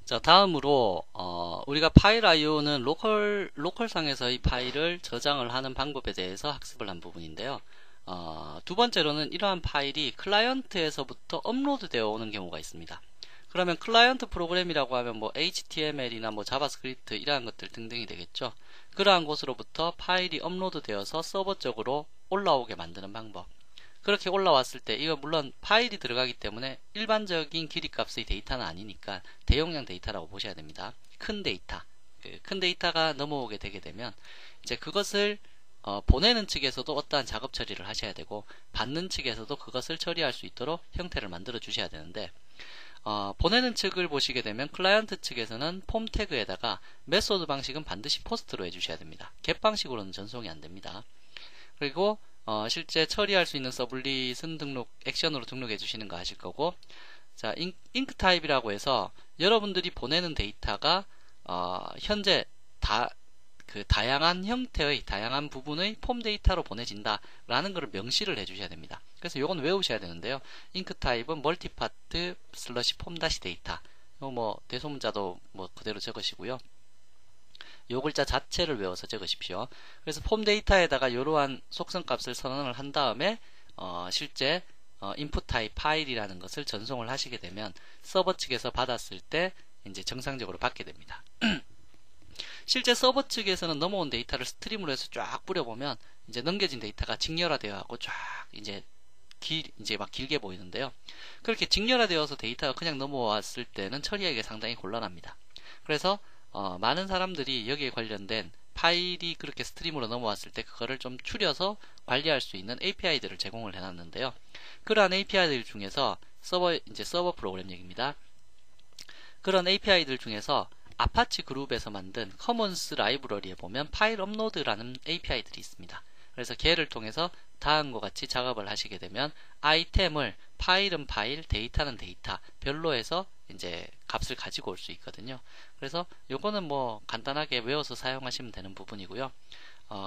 자, 다음으로 우리가 파일 IO는 로컬상에서 이 파일을 저장을 하는 방법에 대해서 학습을 한 부분인데요. 두 번째로는 이러한 파일이 클라이언트에서부터 업로드 되어 오는 경우가 있습니다. 그러면 클라이언트 프로그램이라고 하면 뭐 HTML이나 뭐 자바스크립트 이러한 것들 등등이 되겠죠. 그러한 곳으로부터 파일이 업로드 되어서 서버 쪽으로 올라오게 만드는 방법. 그렇게 올라왔을 때 이거 물론 파일이 들어가기 때문에 일반적인 길이 값의 데이터는 아니니까 대용량 데이터라고 보셔야 됩니다. 큰 데이터, 큰 데이터가 넘어오게 되게 되면 이제 그것을 보내는 측에서도 어떠한 작업 처리를 하셔야 되고 받는 측에서도 그것을 처리할 수 있도록 형태를 만들어 주셔야 되는데 보내는 측을 보시게 되면 클라이언트 측에서는 폼 태그에다가 메소드 방식은 반드시 포스트로 해주셔야 됩니다. get 방식으로는 전송이 안됩니다. 그리고 실제 처리할 수 있는 서블릿은 액션으로 등록해 주시는 거 하실 거고, 자, 잉크 타입이라고 해서 여러분들이 보내는 데이터가 현재 다양한 형태의 다양한 부분의 폼 데이터로 보내진다 라는 것을 명시를 해 주셔야 됩니다. 그래서 요건 외우셔야 되는데요. 잉크 타입은 멀티파트 슬러시 폼 다시 데이터, 뭐 대소문자도 뭐 그대로 적으시고요. 요 글자 자체를 외워서 적으십시오. 그래서 폼 데이터에다가 이러한 속성 값을 선언을 한 다음에 실제 인풋 타입 파일이라는 것을 전송을 하시게 되면 서버 측에서 받았을 때 이제 정상적으로 받게 됩니다. 실제 서버 측에서는 넘어온 데이터를 스트림으로 해서 쫙 뿌려보면 이제 넘겨진 데이터가 직렬화되어 하고 쫙 이제 막 길게 보이는데요. 그렇게 직렬화되어서 데이터가 그냥 넘어왔을 때는 처리하기가 상당히 곤란합니다. 그래서 많은 사람들이 여기에 관련된 파일이 그렇게 스트림으로 넘어왔을 때 그거를 좀 추려서 관리할 수 있는 API들을 제공을 해놨는데요. 그러한 API들 중에서 서버 프로그램 얘기입니다. 그런 API들 중에서 아파치 그룹에서 만든 커먼스 라이브러리에 보면 파일 업로드라는 API들이 있습니다. 그래서 걔를 통해서 다음과 같이 작업을 하시게 되면 아이템을 파일은 파일, 데이터는 데이터 별로 해서 이제 값을 가지고 올 수 있거든요. 그래서 요거는 뭐 간단하게 외워서 사용하시면 되는 부분이고요.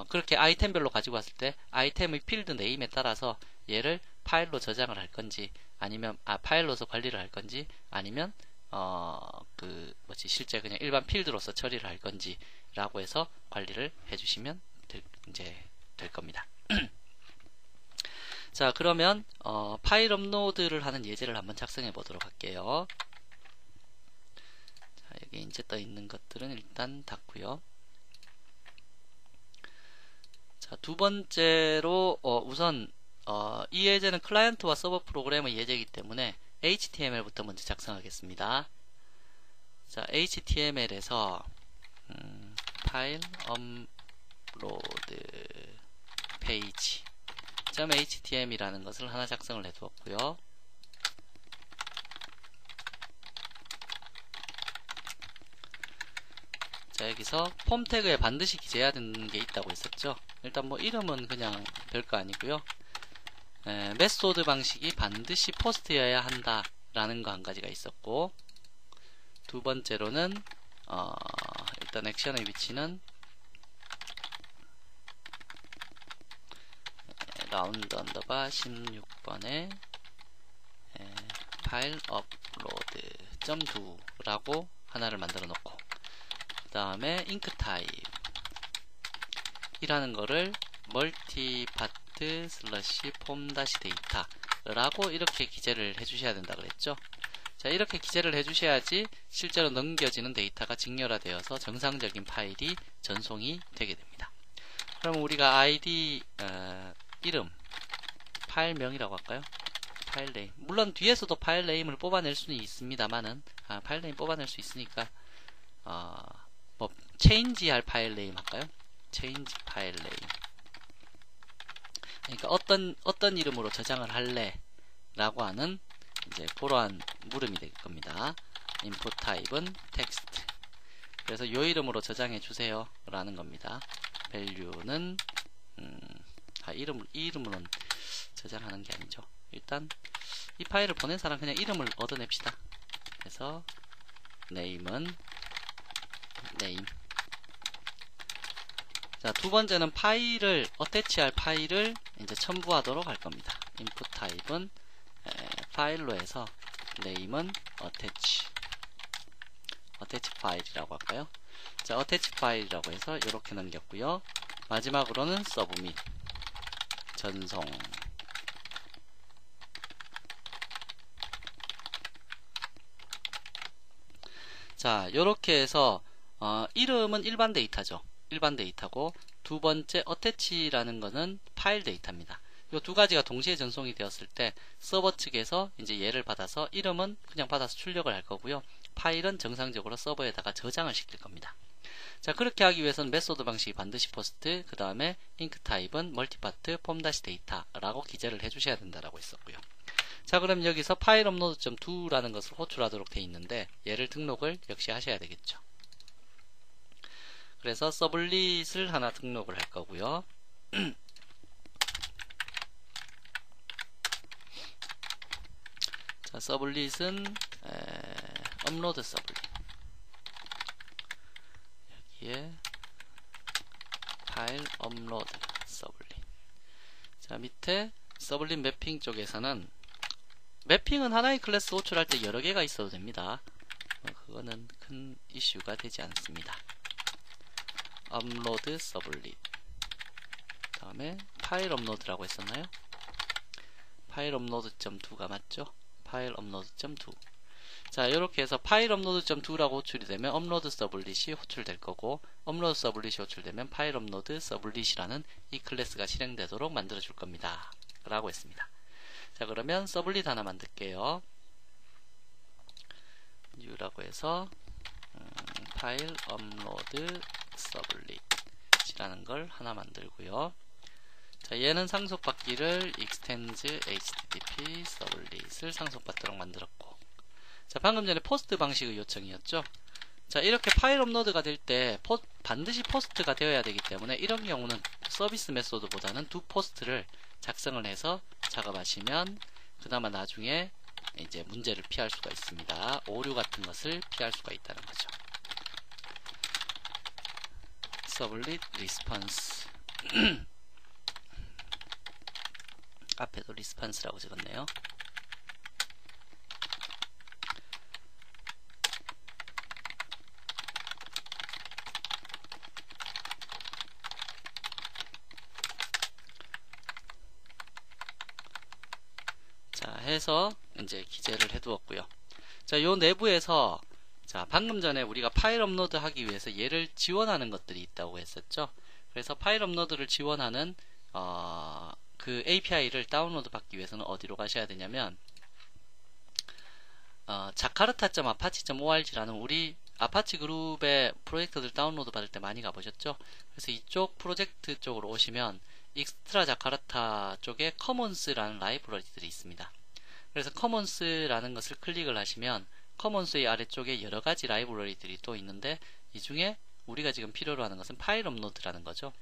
그렇게 아이템별로 가지고 왔을 때 아이템의 필드 네임에 따라서 얘를 파일로 저장을 할 건지 아니면 파일로서 관리를 할 건지 아니면 실제 그냥 일반 필드로서 처리를 할 건지 라고 해서 관리를 해주시면 될 겁니다. 자, 그러면 파일 업로드를 하는 예제를 한번 작성해 보도록 할게요. 자, 여기 이제 떠 있는 것들은 일단 닫고요. 자, 두 번째로 우선 이 예제는 클라이언트와 서버 프로그램의 예제이기 때문에 HTML부터 먼저 작성하겠습니다. 자, HTML에서 파일 업로드 페이지 .html이라는 것을 하나 작성을 해 두었고요. 자, 여기서 폼 태그에 반드시 기재해야 되는 게 있다고 했었죠. 일단 뭐 이름은 그냥 별거 아니고요. 메소드 방식이 반드시 포스트여야 한다 라는 거 한 가지가 있었고, 두 번째로는 일단 액션의 위치는 라운드 언더바 16번에 파일 업로드 .do 라고 하나를 만들어 놓고, 그 다음에 잉크 타입 이라는 거를 멀티파트 슬러시 폼 다시 데이터 라고 이렇게 기재를 해 주셔야 된다 그랬죠. 자, 이렇게 기재를 해 주셔야지 실제로 넘겨지는 데이터가 직렬화되어서 정상적인 파일이 전송이 되게 됩니다. 그럼 우리가 ID 이름, 파일명이라고 할까요? 파일 네임. 물론 뒤에서도 파일 네임을 뽑아낼 수는 있습니다만은, 파일 네임 뽑아낼 수 있으니까, 뭐, change 할 파일 네임 할까요? change 파일 네임. 그러니까 어떤 이름으로 저장을 할래? 라고 하는, 이제, 그러한 물음이 될 겁니다. input 타입은 text. 그래서 요 이름으로 저장해 주세요. 라는 겁니다. value는, 이 이름으로는 저장하는 게 아니죠. 일단 이 파일을 보낸 사람 그냥 이름을 얻어냅시다. 그래서 name은 name. 자, 두 번째는 파일을 어태치할 파일을 이제 첨부하도록 할 겁니다. input 타입은 파일로 해서 name은 attach. 파일이라고 할까요? 자, 어태치 파일이라고 해서 이렇게 넘겼고요. 마지막으로는 서브밋, 전송. 자, 이렇게 해서 이름은 일반 데이터죠. 일반 데이터고, 두 번째 어태치라는 거는 파일 데이터입니다. 이 두 가지가 동시에 전송이 되었을 때 서버 측에서 이제 얘를 받아서 이름은 그냥 받아서 출력을 할 거고요. 파일은 정상적으로 서버에다가 저장을 시킬 겁니다. 자, 그렇게 하기 위해서는 메소드 방식이 반드시 포스트, 그 다음에 잉크 타입은 멀티파트 폼-데이터라고 기재를 해주셔야 된다라고 했었고요. 자, 그럼 여기서 파일 업로드.to라는 것을 호출하도록 되어 있는데 얘를 등록을 역시 하셔야 되겠죠. 그래서 서블릿을 하나 등록을 할 거고요. 자, 서블릿은 업로드 서블릿, 여기에 파일 업로드 서블릿. 자, 밑에 서블릿 매핑 쪽에서는 매핑은 하나의 클래스 호출할 때 여러 개가 있어도 됩니다. 그거는 큰 이슈가 되지 않습니다. 업로드 서블릿, 다음에 파일 업로드라고 했었나요? 파일 업로드.to가 맞죠? 파일 업로드.to. 자, 이렇게 해서 파일 업로드.to라고 호출이 되면 업로드 서블릿이 호출될 거고, 업로드 서블릿이 호출되면 파일 업로드 서블릿이라는 이 클래스가 실행되도록 만들어 줄 겁니다 라고 했습니다. 자, 그러면 서블릿 하나 만들게요. new라고 해서 파일 업로드 서블릿이라는 걸 하나 만들고요. 자, 얘는 상속받기를 extends http 서블릿을 상속받도록 만들었고, 자, 방금 전에 포스트 방식의 요청이었죠. 자, 이렇게 파일 업로드가 될 때 반드시 포스트가 되어야 되기 때문에 이런 경우는 서비스 메소드보다는 두 포스트를 작성을 해서 작업하시면 그나마 나중에 이제 문제를 피할 수가 있습니다. 오류 같은 것을 피할 수가 있다는 거죠. 서블릿 리스폰스 앞에도 리스폰스라고 적었네요. 자, 해서 이제 기재를 해두었고요. 자, 요 내부에서 자, 방금 전에 우리가 파일 업로드 하기 위해서 얘를 지원하는 것들이 있다고 했었죠. 그래서 파일 업로드를 지원하는 그 API를 다운로드 받기 위해서는 어디로 가셔야 되냐면 자카르타.apache.org라는 우리 아파치 그룹의 프로젝트들 다운로드 받을 때 많이 가보셨죠? 그래서 이쪽 프로젝트 쪽으로 오시면 익스트라 자카르타 쪽에 커먼스라는 라이브러리들이 있습니다. 그래서 커먼스라는 것을 클릭을 하시면 커먼스의 아래쪽에 여러가지 라이브러리들이 또 있는데 이 중에 우리가 지금 필요로 하는 것은 파일 업로드라는 거죠.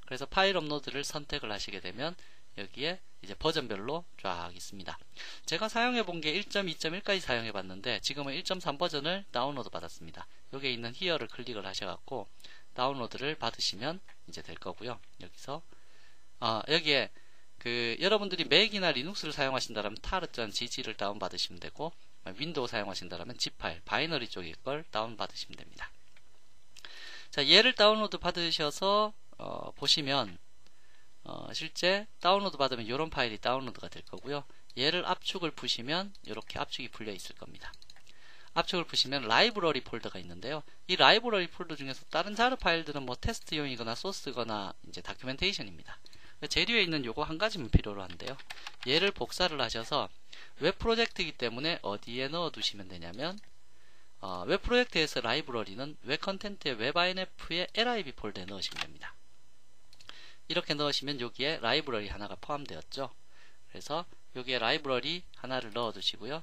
그래서 파일 업로드를 선택을 하시게 되면 여기에 이제 버전별로 쫙 있습니다. 제가 사용해 본 게 1.2.1까지 사용해 봤는데 지금은 1.3 버전을 다운로드 받았습니다. 여기에 있는 here를 클릭을 하셔갖고 다운로드를 받으시면 이제 될 거고요. 여기서 여기에 여러분들이 맥이나 리눅스를 사용하신다면 tar.gg를 다운받으시면 되고, 윈도우 사용하신다면 zip 파일, 바이너리 쪽의 걸 다운받으시면 됩니다. 자, 얘를 다운로드 받으셔서 보시면 실제 다운로드 받으면 이런 파일이 다운로드가 될 거고요. 얘를 압축을 푸시면 이렇게 압축이 풀려 있을 겁니다. 압축을 푸시면 라이브러리 폴더가 있는데요. 이 라이브러리 폴더 중에서 다른 자르 파일들은 뭐 테스트용이거나 소스거나 이제 다큐멘테이션입니다. 재료에 있는 요거 한 가지만 필요로 한데요. 얘를 복사를 하셔서 웹 프로젝트이기 때문에 어디에 넣어 두시면 되냐면 웹 프로젝트에서 라이브러리는 웹 컨텐트의 웹 INF의 LIB 폴더에 넣으시면 됩니다. 이렇게 넣으시면 여기에 라이브러리 하나가 포함되었죠. 그래서 여기에 라이브러리 하나를 넣어 두시고요.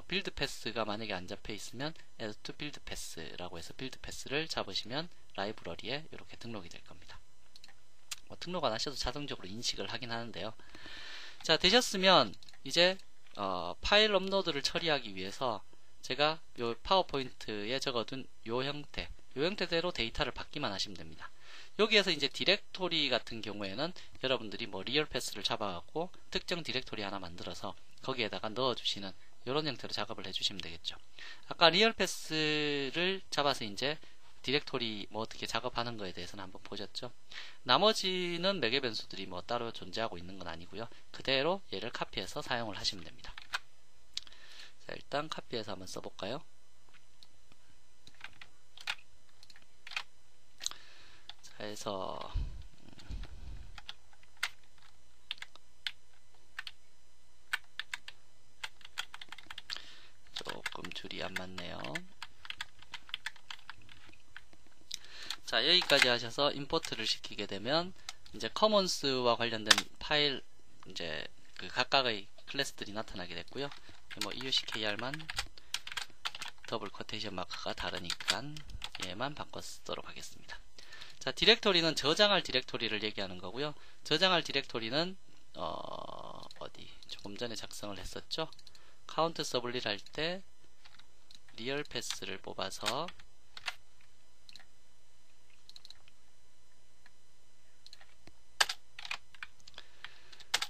빌드 패스가 만약에 안 잡혀 있으면 add to build pass라고 해서 빌드 패스를 잡으시면 라이브러리에 이렇게 등록이 될 겁니다. 등록 안 하셔도 자동적으로 인식을 하긴 하는데요. 자, 되셨으면 이제 파일 업로드를 처리하기 위해서 제가 요 파워포인트에 적어둔 요 형태대로 데이터를 받기만 하시면 됩니다. 여기에서 이제 디렉토리 같은 경우에는 여러분들이 뭐 리얼 패스를 잡아갖고 특정 디렉토리 하나 만들어서 거기에다가 넣어주시는 이런 형태로 작업을 해주시면 되겠죠. 아까 리얼 패스를 잡아서 이제 디렉토리 뭐 어떻게 작업하는 거에 대해서는 한번 보셨죠. 나머지는 매개 변수들이 뭐 따로 존재하고 있는 건 아니고요. 그대로 얘를 카피해서 사용을 하시면 됩니다. 자, 일단 카피해서 한번 써볼까요? 자, 해서 조금 줄이 안 맞네요. 자, 여기까지 하셔서 임포트를 시키게 되면 이제 커먼스와 관련된 파일 이제 그 각각의 클래스들이 나타나게 됐고요. 뭐 EUCKR만 더블 쿼테이션 마크가 다르니까 얘만 바꿔 쓰도록 하겠습니다. 자, 디렉토리는 저장할 디렉토리를 얘기하는 거고요. 저장할 디렉토리는 어디 조금 전에 작성을 했었죠. 카운트 서블릿 할 때 리얼 패스를 뽑아서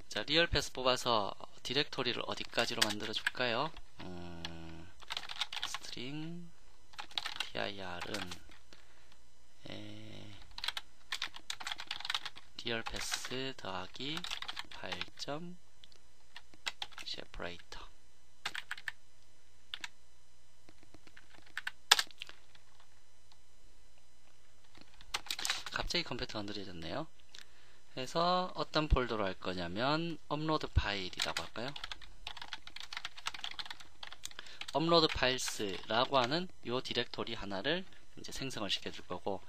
자, 리얼 패스 뽑아서 디렉토리를 어디까지로 만들어 줄까요? 스트링 dir은 리얼 패스 더하기 파일점 separator. 갑자기 컴퓨터가 느려졌네요. 그래서 어떤 폴더로 할 거냐면 업로드 파일이라고 할까요? 업로드 파일스라고 하는 요 디렉토리 하나를 이제 생성을 시켜줄 거고,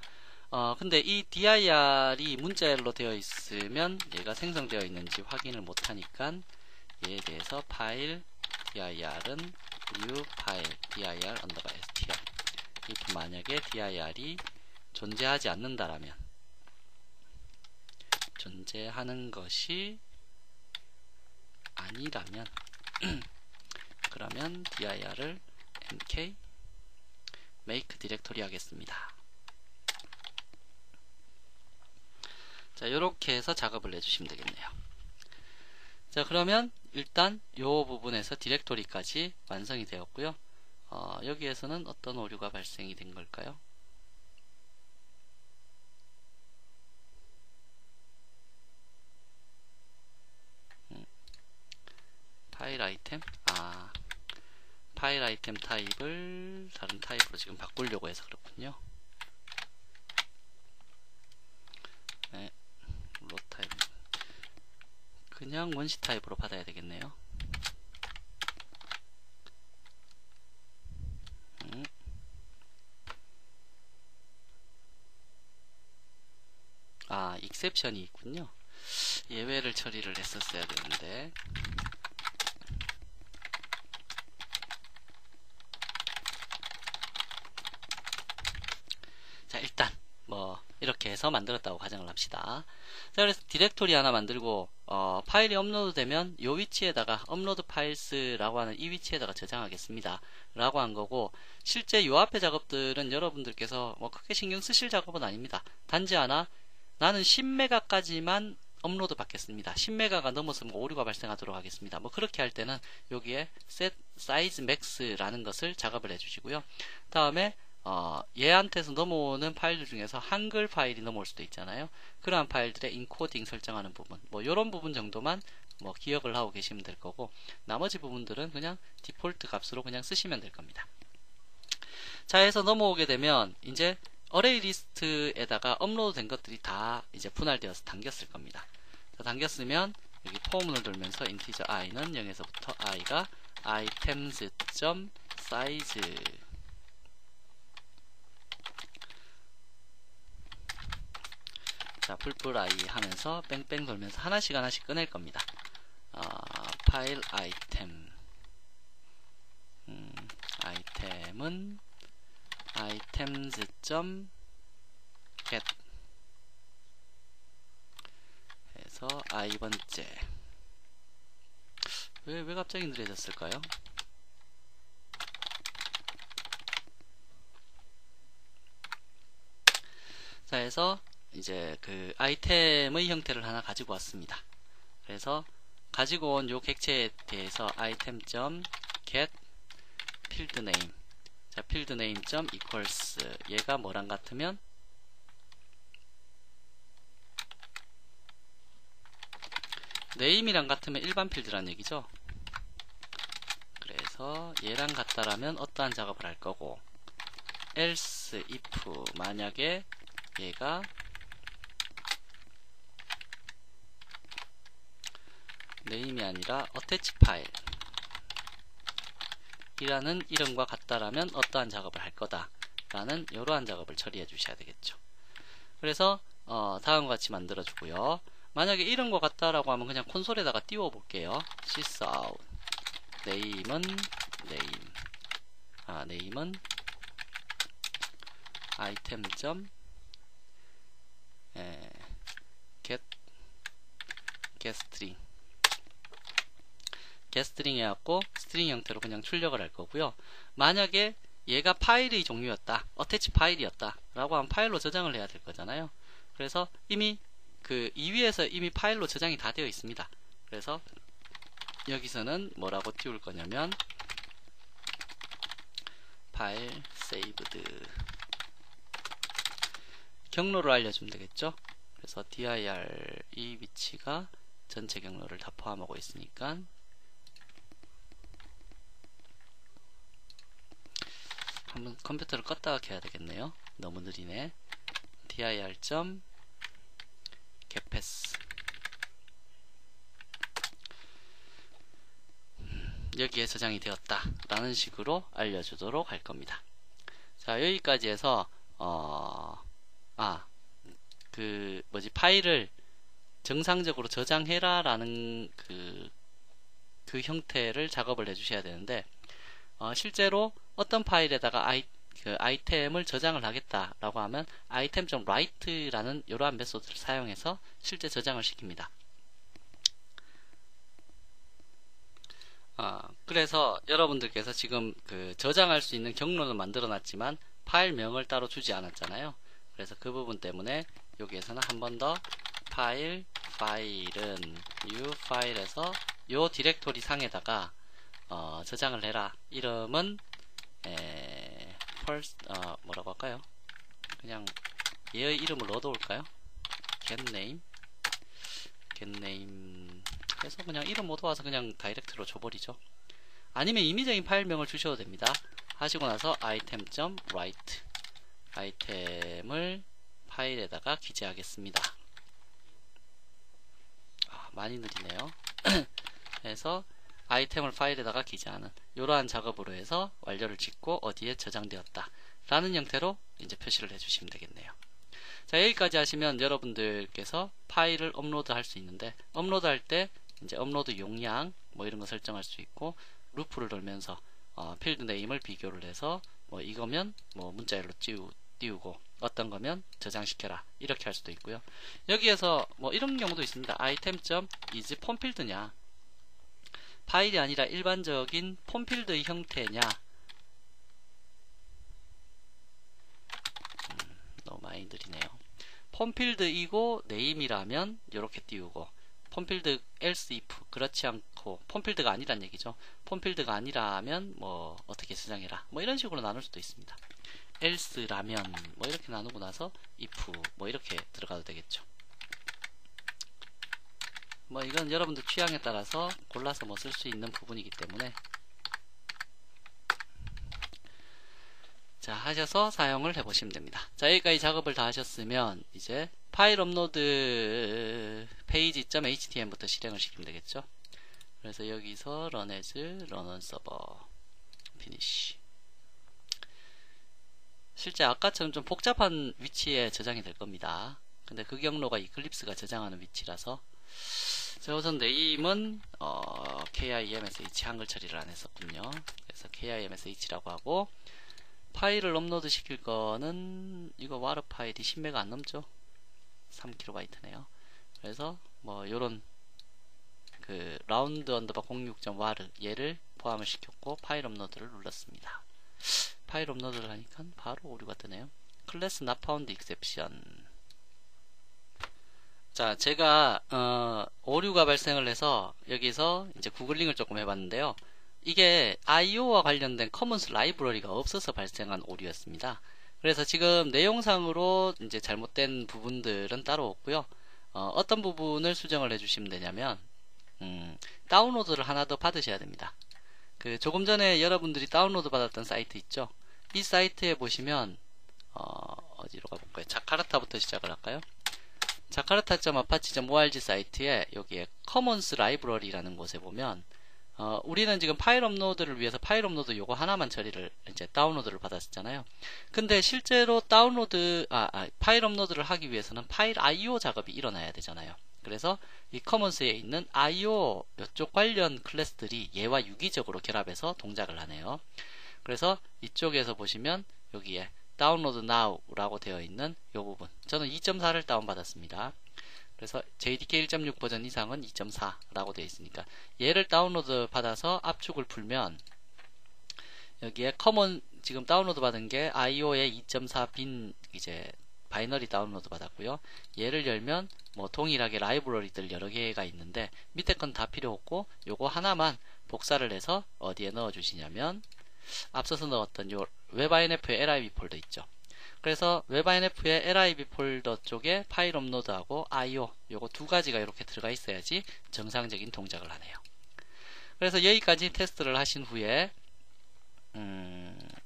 근데 이 dir이 문자열로 되어 있으면 얘가 생성되어 있는지 확인을 못하니까 얘에 대해서 파일 dir은 new 파일 dir_str 이렇게 만약에 dir이 존재하지 않는다라면 존재하는 것이 아니라면 그러면 dir을 mk make 디렉토리 하겠습니다. 자, 요렇게 해서 작업을 해주시면 되겠네요. 자, 그러면 일단 요 부분에서 디렉토리까지 완성이 되었고요. 여기에서는 어떤 오류가 발생이 된 걸까요? 파일 아이템? 파일 아이템 타입을 다른 타입으로 지금 바꾸려고 해서 그렇군요. 네, 로 타입. 그냥 원시 타입으로 받아야 되겠네요. 익셉션이 있군요. 예외를 처리를 했었어야 되는데. 자, 일단 뭐 이렇게 해서 만들었다고 가정을 합시다. 자, 그래서 디렉토리 하나 만들고 파일이 업로드 되면 요 위치에다가 업로드 파일스라고 하는 이 위치에다가 저장하겠습니다 라고 한 거고, 실제 요 앞에 작업들은 여러분들께서 뭐 크게 신경 쓰실 작업은 아닙니다. 단지 하나, 나는 10메가까지만 업로드 받겠습니다. 10메가가 넘었으면 오류가 발생하도록 하겠습니다. 뭐 그렇게 할 때는 여기에 set size max라는 것을 작업을 해주시고요. 다음에 얘한테서 넘어오는 파일들 중에서 한글 파일이 넘어올 수도 있잖아요. 그러한 파일들의 인코딩 설정하는 부분, 뭐 이런 부분 정도만 뭐 기억을 하고 계시면 될 거고, 나머지 부분들은 그냥 디폴트 값으로 그냥 쓰시면 될 겁니다. 자, 해서 넘어오게 되면 이제 어레이 리스트에다가 업로드 된 것들이 다 이제 분할되어서 담겼을 겁니다. 자, 담겼으면 여기 포문을 돌면서 인티저 i는 0에서부터 i가 items.size 자, 풀풀 i 하면서 뺑뺑 돌면서 하나씩 꺼낼 겁니다. 파일 아이템 아이템은 items.get 해서 i번째. 왜 갑자기 느려졌을까요? 자, 해서 이제 그 아이템의 형태를 하나 가지고 왔습니다. 그래서 가지고 온 요 객체에 대해서 item.get get field name. 자, field name 점 equals 얘가 뭐랑 같으면 name이랑 같으면 일반 필드란 얘기죠. 그래서 얘랑 같다라면 어떠한 작업을 할 거고, else if 만약에 얘가 name이 아니라 attach file 이라는 이름과 같다라면 어떠한 작업을 할 거다 라는 이러한 작업을 처리해 주셔야 되겠죠. 그래서 다음과 같이 만들어 주고요. 만약에 이름과 같다라고 하면 그냥 콘솔에다가 띄워 볼게요. sysout name은 name, name은 item 점 getString getString 해갖고 스트링 형태로 그냥 출력을 할 거고요. 만약에 얘가 파일의 종류였다, attach 파일이었다 라고 하면 파일로 저장을 해야 될 거잖아요. 그래서 이미 그 2위에서 이미 파일로 저장이 다 되어 있습니다. 그래서 여기서는 뭐라고 띄울 거냐면 파일 saved 경로를 알려주면 되겠죠. 그래서 dir 이 위치가 전체 경로를 다 포함하고 있으니까 한번 컴퓨터를 껐다가 켜야 되겠네요. 너무 느리네. dir 점 getPath 여기에 저장이 되었다 라는 식으로 알려주도록 할 겁니다. 자, 여기까지 해서 파일을 정상적으로 저장해라 라는 그 형태를 작업을 해 주셔야 되는데, 실제로 어떤 파일에다가 아이템을 저장을 하겠다라고 하면 item.write라는 이러한 메소드를 사용해서 실제 저장을 시킵니다. 그래서 여러분들께서 지금 그 저장할 수 있는 경로는 만들어 놨지만 파일명을 따로 주지 않았잖아요. 그래서 그 부분 때문에 여기에서는 한 번 더 파일은 new 파일에서 요 디렉토리 상에다가 저장을 해라. 이름은 뭐라고 할까요? 그냥 얘의 이름을 넣어놓을까요? getName 그래서 그냥 이름 못 와서 그냥 다이렉트로 줘버리죠. 아니면 임의적인 파일명을 주셔도 됩니다. 하시고 나서 item.write 아이템을 파일에다가 기재하겠습니다. 많이 느리네요. 그래서 아이템을 파일에다가 기재하는 이러한 작업으로 해서 완료를 짓고 어디에 저장되었다 라는 형태로 이제 표시를 해주시면 되겠네요. 자, 여기까지 하시면 여러분들께서 파일을 업로드 할 수 있는데, 업로드 할 때 이제 업로드 용량 뭐 이런 거 설정할 수 있고, 루프를 돌면서 필드 네임을 비교를 해서 뭐 이거면 뭐 문자열로 띄우고 어떤 거면 저장시켜라 이렇게 할 수도 있고요. 여기에서 뭐 이런 경우도 있습니다. item.is 폼필드냐, 파일이 아니라 일반적인 폼필드의 형태냐. 너무 많이 느리네요. 폼필드이고 네임이라면 이렇게 띄우고, 폼필드 else if 그렇지 않고 폼필드가 아니란 얘기죠. 폼필드가 아니라면 뭐 어떻게 저장해라 뭐 이런 식으로 나눌 수도 있습니다. else라면 뭐 이렇게 나누고 나서 if 뭐 이렇게 들어가도 되겠죠. 뭐 이건 여러분들 취향에 따라서 골라서 뭐 쓸 수 있는 부분이기 때문에 자, 하셔서 사용을 해보시면 됩니다. 자, 여기까지 작업을 다 하셨으면 이제 파일 업로드 page.html부터 실행을 시키면 되겠죠. 그래서 여기서 run as run on server finish. 실제 아까처럼 좀 복잡한 위치에 저장이 될 겁니다. 근데 그 경로가 이클립스가 저장하는 위치라서. 자, 우선 네임은 KIMSH 한글 처리를 안 했었군요. 그래서 KIMSH라고 하고, 파일을 업로드 시킬 거는 이거 와르 파일이 10메가 안 넘죠. 3kb네요. 그래서 뭐 요런 그 라운드 언더바 06.waru 얘를 포함을 시켰고 파일 업로드를 눌렀습니다. 파일 업로드를 하니까 바로 오류가 뜨네요. 클래스 not found exception. 자, 제가 오류가 발생을 해서 여기서 이제 구글링을 조금 해봤는데요. 이게 IO와 관련된 커먼스 라이브러리가 없어서 발생한 오류였습니다. 그래서 지금 내용상으로 이제 잘못된 부분들은 따로 없고요. 어떤 부분을 수정을 해주시면 되냐면 다운로드를 하나 더 받으셔야 됩니다. 그 조금 전에 여러분들이 다운로드 받았던 사이트 있죠? 이 사이트에 보시면 어디로 가볼까요? 자카르타부터 시작을 할까요? jakarta.apache.org 사이트에 여기에 커먼스 라이브러리라는 곳에 보면 우리는 지금 파일 업로드를 위해서 파일 업로드 요거 하나만 처리를 이제 다운로드를 받았었잖아요. 근데 실제로 파일 업로드를 하기 위해서는 파일 IO 작업이 일어나야 되잖아요. 그래서 이 커먼스에 있는 IO 이쪽 관련 클래스들이 얘와 유기적으로 결합해서 동작을 하네요. 그래서 이쪽에서 보시면 여기에 다운로드 now 라고 되어 있는 이 부분, 저는 2.4를 다운받았습니다. 그래서 JDK 1.6 버전 이상은 2.4 라고 되어 있으니까 얘를 다운로드 받아서 압축을 풀면 여기에 지금 다운로드 받은 게 IO의 2.4 빈 이제 바이너리 다운로드 받았고요. 얘를 열면 뭐 동일하게 라이브러리들 여러 개가 있는데 밑에 건 다 필요 없고 요거 하나만 복사를 해서 어디에 넣어 주시냐면 앞서서 넣었던 요 웹INF의 LIB 폴더 있죠. 그래서 웹INF의 LIB 폴더 쪽에 파일 업로드하고 IO 요거 두 가지가 이렇게 들어가 있어야지 정상적인 동작을 하네요. 그래서 여기까지 테스트를 하신 후에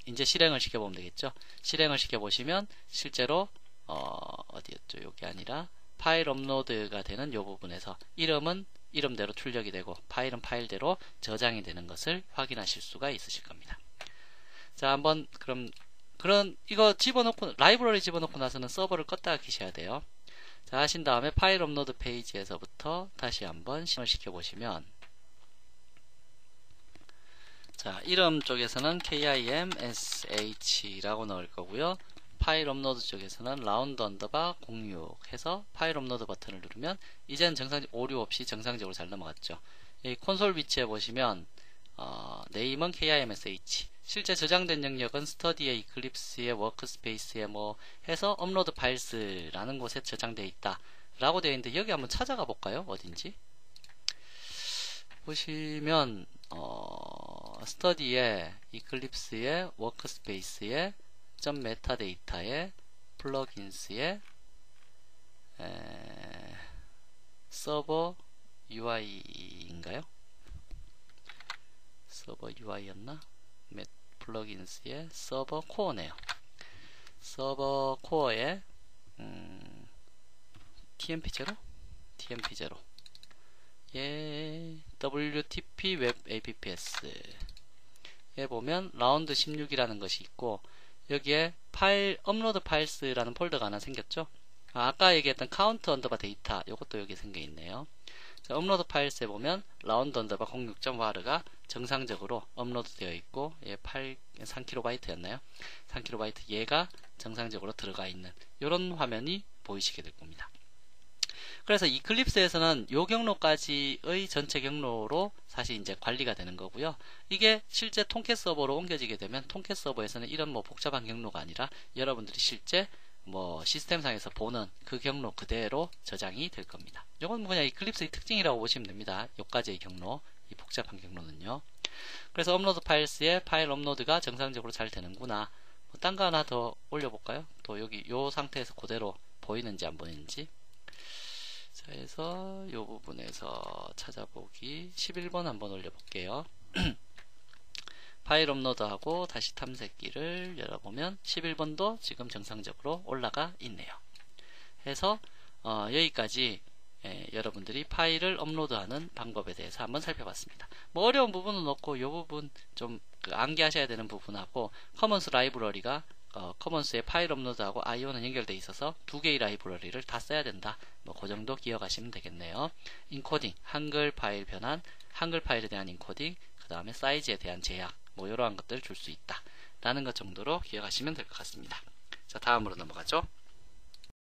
이제 실행을 시켜보면 되겠죠. 실행을 시켜보시면 실제로 어디였죠? 여기 아니라 파일 업로드가 되는 요 부분에서 이름은 이름대로 출력이 되고 파일은 파일대로 저장이 되는 것을 확인하실 수가 있으실 겁니다. 자, 한번 이거 집어넣고 라이브러리 집어넣고 나서는 서버를 껐다가 키셔야 돼요. 자, 하신 다음에 파일 업로드 페이지에서부터 다시 한번 실행을 시켜보시면 자, 이름 쪽에서는 KIMSH라고 넣을 거고요. 파일 업로드 쪽에서는 라운드 언더바 06 해서 파일 업로드 버튼을 누르면 이제는 오류 없이 정상적으로 잘 넘어갔죠. 이 콘솔 위치에 보시면 네임은 KIMSH, 실제 저장된 영역은 스터디의 이클립스의 워크스페이스에 뭐 해서 업로드 파일스라는 곳에 저장되어 있다 라고 되어 있는데 여기 한번 찾아가 볼까요? 어딘지 보시면 스터디에 이클립스의 워크스페이스에 점 메타데이터에 플러긴스에 서버 UI인가요? 서버 UI였나? 플러긴스의 서버 코어네요. 서버 코어에 TMP0? TMP0 WTP 웹 APPS 에 보면 라운드 16이라는 것이 있고 여기에 파일 업로드 파일스라는 폴더가 하나 생겼죠. 아까 얘기했던 카운트 언더바 데이터 이것도 여기 생겨 있네요. 자, 업로드 파일스에 보면 라운드 언더바 06.war가 정상적으로 업로드 되어 있고 3kb였나요? 3kb 얘가 정상적으로 들어가 있는 이런 화면이 보이시게 될 겁니다. 그래서 이클립스에서는 요 경로까지의 전체 경로로 사실 이제 관리가 되는 거고요. 이게 실제 통캣 서버로 옮겨지게 되면 통캣 서버에서는 이런 뭐 복잡한 경로가 아니라 여러분들이 실제 뭐 시스템상에서 보는 그 경로 그대로 저장이 될 겁니다. 이건 그냥 이클립스의 특징이라고 보시면 됩니다. 요까지의 경로, 이 복잡한 경로는요. 그래서 업로드 파일스에 파일 업로드가 정상적으로 잘 되는구나. 뭐 딴 거 하나 더 올려볼까요? 또 여기 요 상태에서 그대로 보이는지 안 보이는지. 자, 해서 요 부분에서 찾아보기 11번 한번 올려볼게요. 파일 업로드하고 다시 탐색기를 열어보면 11번도 지금 정상적으로 올라가 있네요. 해서 여기까지 여러분들이 파일을 업로드하는 방법에 대해서 한번 살펴봤습니다. 뭐 어려운 부분은 없고 이 부분 좀 암기하셔야 되는 부분하고 커먼스 라이브러리가 커먼스에 파일 업로드하고 IO는 연결되어 있어서 두 개의 라이브러리를 다 써야 된다. 뭐 그 정도 기억하시면 되겠네요. 인코딩, 한글 파일 변환, 한글 파일에 대한 인코딩, 그 다음에 사이즈에 대한 제약, 뭐 이러한 것들을 줄 수 있다 라는 것 정도로 기억하시면 될 것 같습니다. 자, 다음으로 넘어가죠.